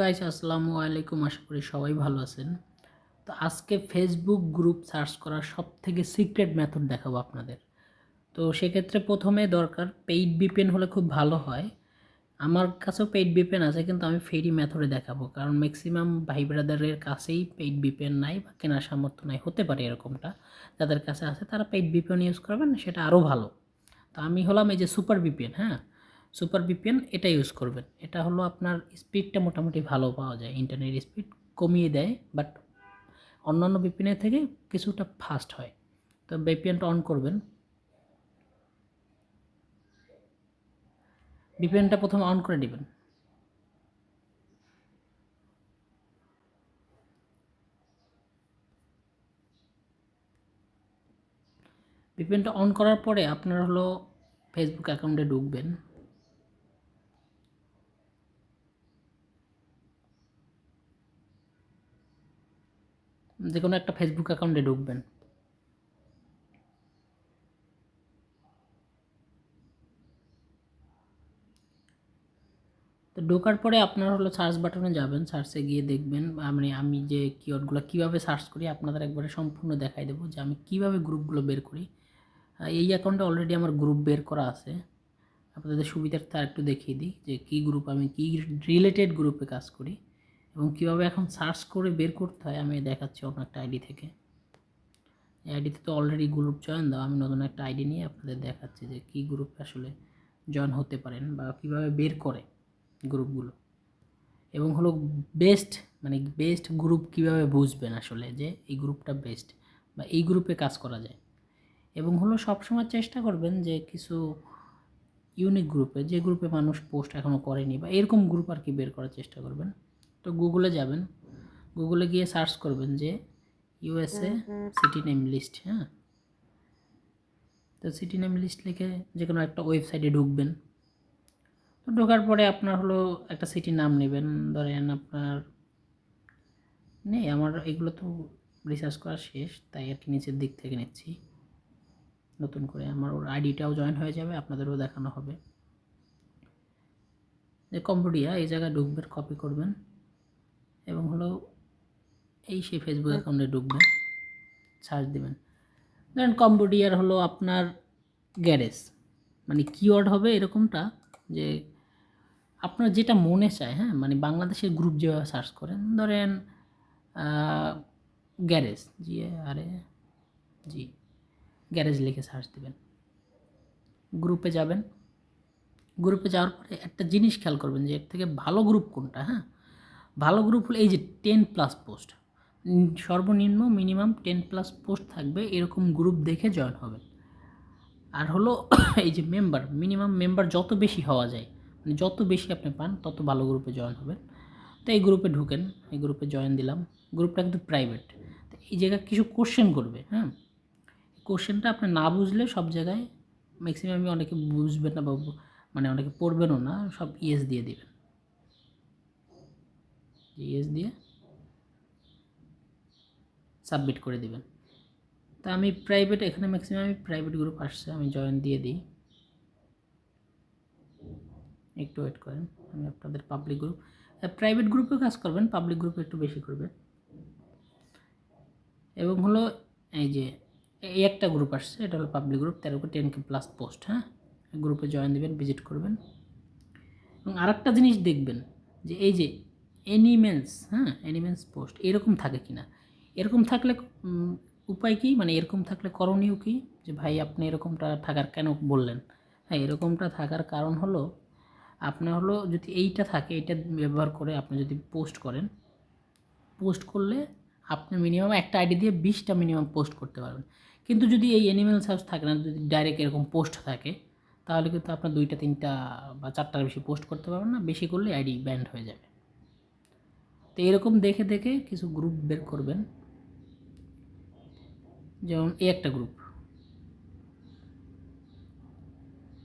Guys আসসালামু আলাইকুম, আশা করি সবাই ভালো আছেন। তো আজকে ফেসবুক গ্রুপ সার্চ করার সবথেকে সিক্রেট মেথড দেখাবো আপনাদের। তো সেক্ষেত্রে প্রথমে দরকার পেইড ভিপিএন হলে খুব ভালো হয়। আমার কাছেও পেইড ভিপিএন আছে, কিন্তু আমি ফ্রি মেথডে দেখাবো, কারণ ম্যাক্সিমাম ভাই ব্রাদারের কাছেই পেইড ভিপিএন নাই বা কেনার সামর্থ্য নাই, হতে পারে এরকমটা। যাদের কাছে আছে তারা পেইড ভিপিএন ইউজ করবেন, সেটা আরও ভালো। তো আমি হলাম এই যে সুপার ভিপিএন, হ্যাঁ, সুপার ভিপিএন এটা ইউজ করবেন। এটা হলো আপনার স্পিডটা মোটামুটি ভালো পাওয়া যায়, ইন্টারনেট স্পিড কমিয়ে দেয়, বাট অন্যান্য ভিপিএনের থেকে কিছুটা ফাস্ট হয়। তো ভিপিএনটা অন করবেন। ভিপিএনটা প্রথমে অন করে দিবেন। ভিপিএনটা অন করার পরে আপনার হলো ফেসবুক অ্যাকাউন্টে ঢুকবেন। যে কোনো একটা ফেসবুক অ্যাকাউন্টে ঢুকবেন। তো ঢোকার পরে আপনার হলো সার্চ বাটনে যাবেন, সার্চে গিয়ে দেখবেন আমি যে কিওয়ার্ডগুলো কীভাবে সার্চ করি আপনাদের একবারে সম্পূর্ণ দেখাই দেবো, যে আমি কীভাবে গ্রুপগুলো বের করি। এই অ্যাকাউন্টে অলরেডি আমার গ্রুপ বের করা আছে। আপনাদের সুবিধার্থে আর একটু দেখিয়ে দিই যে কী গ্রুপ, আমি কী রিলেটেড গ্রুপে কাজ করি এবং কীভাবে এখন সার্চ করে বের করতে হয় আমি দেখাচ্ছি অন্য একটা আইডি থেকে। এই আইডিতে তো অলরেডি গ্রুপ জয়েন দাও, আমি নতুন একটা আইডি নিয়ে আপনাদের দেখাচ্ছি যে কী গ্রুপে আসলে জয়েন হতে পারেন বা কীভাবে বের করে গ্রুপগুলো, এবং হলো বেস্ট বেস্ট গ্রুপ কীভাবে বুঝবেন আসলে যে এই গ্রুপটা বেস্ট বা এই গ্রুপে কাজ করা যায়। এবং হলো সবসময় চেষ্টা করবেন যে কিছু ইউনিক গ্রুপে, যে গ্রুপে মানুষ পোস্ট এখনও করেনি বা এরকম গ্রুপ আর কি বের করার চেষ্টা করবেন। তো গুগলে যাবেন, গুগলে গিয়ে সার্চ করবেন যে ইউএসএ সিটি নেম লিস্ট, হ্যাঁ। তো সিটি নেম লিস্ট লিখে যে কোনো একটা ওয়েবসাইটে ঢুকবেন। তো ঢোকার পরে আপনার হলো একটা সিটির নাম নেবেন, ধরেন আপনার নেই, আমার এগুলো তো রিসার্চ করা শেষ, তাই আর কি নিচের দিক থেকে নিচ্ছি। নতুন করে আমার ওর আইডিটাও জয়েন হয়ে যাবে, আপনাদেরও দেখানো হবে। যে কম্বোডিয়া, এই জায়গায় ঢুকবেন, কপি করবেন এবং হলো এই সেই ফেসবুক অ্যাকাউন্টে ঢুকবেন, সার্চ দেবেন। ধরেন কম্বোডিয়ার হলো আপনার গ্যারেজ, কিওয়ার্ড হবে এরকমটা যে আপনার যেটা মনে চায়, হ্যাঁ, বাংলাদেশের গ্রুপ যেভাবে সার্চ করেন, ধরেন গ্যারেজ, জি গ্যারেজ লিখে সার্চ দেবেন। গ্রুপে যাবেন, গ্রুপে যাওয়ার পরে একটা জিনিস খেয়াল করবেন যে এর থেকে ভালো গ্রুপ কোনটা, হ্যাঁ। ভালো গ্রুপ হলো এই যে 10+ পোস্ট, সর্বনিম্ন মিনিমাম 10+ পোস্ট থাকবে, এরকম গ্রুপ দেখে জয়েন হবেন। আর হলো এই যে মেম্বার, মিনিমাম মেম্বার যত বেশি হওয়া যায়, যত বেশি আপনি পান তত ভালো গ্রুপে জয়েন হবেন। তো এই গ্রুপে ঢুকেন, এই গ্রুপে জয়েন দিলাম। গ্রুপটা কিন্তু প্রাইভেট। তো এই জায়গায় কিছু কোশ্চেন করবে, হ্যাঁ। কোশ্চেনটা আপনি না বুঝলে সব জায়গায় ম্যাক্সিমামই অনেকে বুঝবেন না বা অনেকে পড়বেনও না, সব ইয়েস দিয়ে দেবেন। ইয়েস দিয়ে সাবমিট করে দিবেন। তা আমি প্রাইভেট, এখানে ম্যাক্সিমামই প্রাইভেট গ্রুপ আসছে, আমি জয়েন দিয়ে দিই। একটু ওয়েট করেন, আমি আপনাদের পাবলিক গ্রুপ, প্রাইভেট গ্রুপেও কাজ করবেন, পাবলিক গ্রুপে একটু বেশি করবেন। এবং হলো এই যে এই একটা গ্রুপ আসছে, এটা হলো পাবলিক গ্রুপ, 10K+ পোস্ট, হ্যাঁ। গ্রুপে জয়েন দেবেন, ভিজিট করবেন। এবং আরেকটা জিনিস দেখবেন যে এই যে অ্যানিমেলস, হ্যাঁ, অ্যানিমেলস পোস্ট এরকম থাকে কি না। এরকম থাকলে উপায় কী, এরকম থাকলে করণীয় কী, যে ভাই আপনি এরকমটা থাকার কেন বললেন। হ্যাঁ, এরকমটা থাকার কারণ হলো আপনার হলো যদি এইটা থাকে, এটা ব্যবহার করে আপনি যদি পোস্ট করেন, পোস্ট করলে আপনি মিনিমাম একটা আইডি দিয়ে 20টা মিনিমাম পোস্ট করতে পারবেন। কিন্তু যদি এই অ্যানিমেলস হাউস থাকে না, যদি ডাইরেক্ট এরকম পোস্ট থাকে, তাহলে কিন্তু আপনার 2টা 3টা বা 4টার বেশি পোস্ট করতে পারবেন না, বেশি করলে আইডি ব্যান্ড হয়ে যাবে। তো এরকম দেখে দেখে কিছু গ্রুপ বের করবেন, যেমন এই একটা গ্রুপ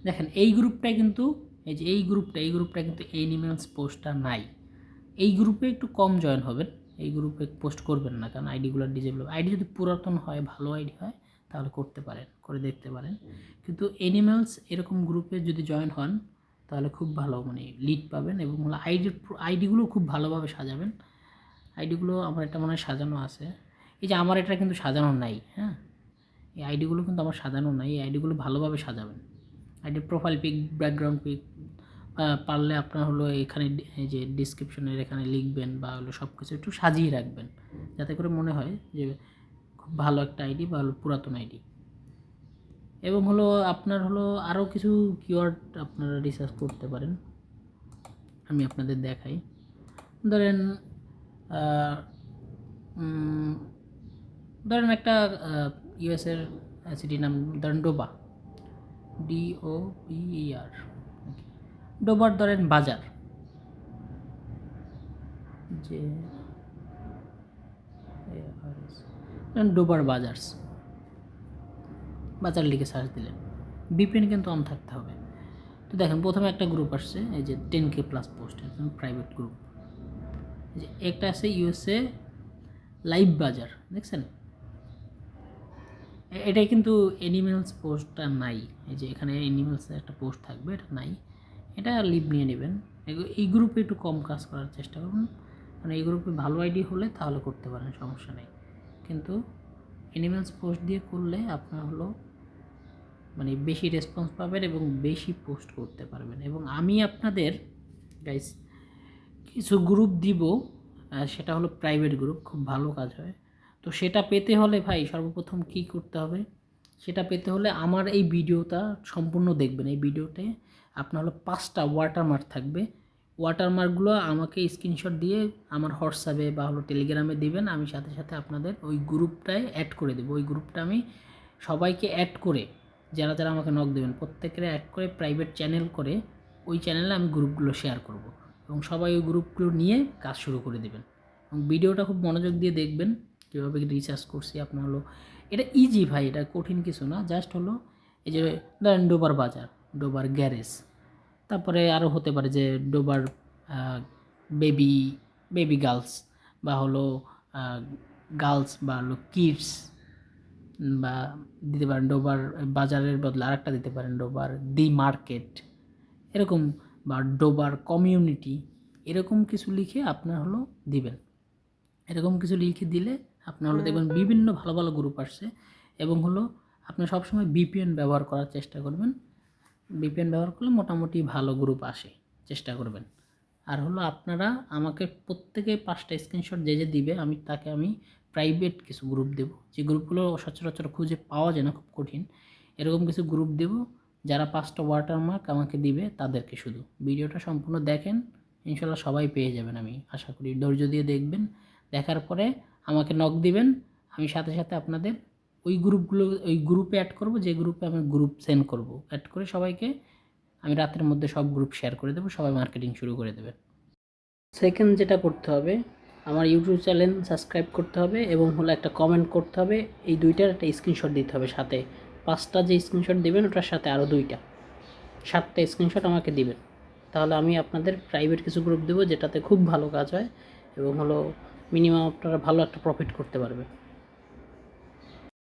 দেখেন, এই গ্রুপটায় কিন্তু এই যে এই গ্রুপটা কিন্তু অ্যানিমেলস পোস্টটা নাই। এই গ্রুপে একটু কম জয়েন হবেন, এই গ্রুপে পোস্ট করবেন না, কারণ আইডিগুলো ডিজেবল। আইডি যদি পুরাতন হয়, ভালো আইডি হয়, তাহলে করতে পারেন, করে দেখতে পারেন। কিন্তু অ্যানিমেলস এরকম গ্রুপে যদি জয়েন হন, তাহলে খুব ভালো মানে লিড পাবেন। এবং হলো আইডিগুলো খুব ভালোভাবে সাজাবেন। আইডিগুলো আমার এটা মনে হয় সাজানো আছে, এই যে আমার এটা কিন্তু সাজানো নাই। হ্যাঁ, এই আইডিগুলো কিন্তু আমার সাজানো নাই, এই আইডিগুলো ভালোভাবে সাজাবেন। আইডির প্রোফাইল পিক, ব্যাকগ্রাউন্ড পিক, পারলে আপনার হলো এখানে এই যে ডিসক্রিপশনের এখানে লিখবেন বা হলো সব কিছু একটু সাজিয়ে রাখবেন, যাতে করে মনে হয় যে খুব ভালো একটা আইডি বা হলো পুরাতন আইডি। এবং হলো আপনার হলো আরও কিছু কিওয়ার্ড আপনারা রিসার্চ করতে পারেন, আমি আপনাদের দেখাই। ধরেন একটা ইউএসের সিটির নাম ধরেন ডোবা, DOBER, ডোবার ধরেন বাজার, যে ডোবার বাজার লিখে সার্চ দিলেন, বিপিএন কিন্তু অন থাকতে হবে। তো দেখেন প্রথমে একটা গ্রুপ আসছে, এই যে 10K প্লাস পোস্ট, একদম প্রাইভেট গ্রুপ। যে একটা আছে ইউএসএ লাইভ বাজার, দেখছেন? এটাই কিন্তু অ্যানিমেলস পোস্টটা নাই, এই যে এখানে অ্যানিমেলসের একটা পোস্ট থাকবে, এটা নাই, এটা লিভ নিয়ে নেবেন। এই গ্রুপে একটু কম কাজ করার চেষ্টা করুন, মানে এই গ্রুপে ভালো আইডি হলে তাহলে করতে পারেন, সমস্যা নেই। কিন্তু অ্যানিমেলস পোস্ট দিয়ে করলে আপনার হলো মানে বেশি রেসপন্স পাবেন এবং বেশি পোস্ট করতে পারবেন। এবং আমি আপনাদের গাইস কিছু গ্রুপ দিব, সেটা হলো প্রাইভেট গ্রুপ, খুব ভালো কাজ হয়। তো সেটা পেতে হলে ভাই সর্বপ্রথম কী করতে হবে, সেটা পেতে হলে আমার এই ভিডিওটা সম্পূর্ণ দেখবেন। এই ভিডিওতে আপনার হলো 5টা ওয়াটারমার্ক থাকবে, ওয়াটারমার্কগুলো আমাকে স্ক্রিনশট দিয়ে আমার হোয়াটসঅ্যাপে বা হলো টেলিগ্রামে দিবেন, আমি সাথে সাথে আপনাদের ওই গ্রুপটায় অ্যাড করে দেবো। ওই গ্রুপটা আমি সবাইকে অ্যাড করে, যারা যারা আমাকে নক দেবেন প্রত্যেকের অ্যাড করে প্রাইভেট চ্যানেল করে ওই চ্যানেলে আমি গ্রুপগুলো শেয়ার করব এবং সবাই ওই গ্রুপগুলো নিয়ে কাজ শুরু করে দেবেন। এবং ভিডিওটা খুব মনোযোগ দিয়ে দেখবেন কীভাবে রিসার্চ করছি। আপনার হলো এটা ইজি ভাই, এটা কঠিন কিছু না, জাস্ট হলো এই যে ধরেন ডোবার বাজার, ডোবার গ্যারেজ, তারপরে আরও হতে পারে যে ডোবার বেবি গার্লস, বা হলো গার্লস বা হলো কিডস, বা দিতে পারেন ডোবার বাজারের বদলে আরেকটা দিতে পারেন ডোবার দি মার্কেট, এরকম, বা ডোবার কমিউনিটি, এরকম কিছু লিখে আপনার হলো দিবেন। এরকম কিছু লিখে দিলে আপনার হলো দেখবেন বিভিন্ন ভালো ভালো গ্রুপ আসছে। এবং হলো আপনি সবসময় বিপিএন ব্যবহার করার চেষ্টা করবেন, বিপিএন ব্যবহার করলে মোটামুটি ভালো গ্রুপ আসে, চেষ্টা করবেন। আর হলো আপনারা আমাকে প্রত্যেকে 5টা স্ক্রিনশট যে দিবে আমি তাকে প্রাইভেট কিছু গ্রুপ দেবো, যে গ্রুপগুলো সচরাচর খুঁজে পাওয়া যায় না, খুব কঠিন, এরকম কিছু গ্রুপ দেবো। যারা 5টা ওয়াটারমার্ক আমাকে দিবে তাদেরকে শুধু ভিডিওটা সম্পূর্ণ দেখেন, ইনশাল্লাহ সবাই পেয়ে যাবেন, আমি আশা করি। ধৈর্য দিয়ে দেখবেন, দেখার পরে আমাকে নক দিবেন, আমি সাথে সাথে আপনাদের ওই গ্রুপে অ্যাড করব, যে গ্রুপে আমি গ্রুপ সেন্ড করব, অ্যাড করে সবাইকে আমি রাতের মধ্যে সব গ্রুপ শেয়ার করে দেবো, সবাই মার্কেটিং শুরু করে দেবেন। সেকেন্ড যেটা করতে হবে, আমার ইউটিউব চ্যানেল সাবস্ক্রাইব করতে হবে এবং হলো একটা কমেন্ট করতে হবে, এই দুইটার একটা স্ক্রিনশট দিতে হবে সাথে। 5টা যে স্ক্রিনশট দেবেন ওটার সাথে আরও 2টা, 7টা স্ক্রিনশট আমাকে দিবেন। তাহলে আমি আপনাদের প্রাইভেট কিছু গ্রুপ দেবো যেটাতে খুব ভালো কাজ হয় এবং হলো মিনিমাম আপনারা ভালো একটা প্রফিট করতে পারবে।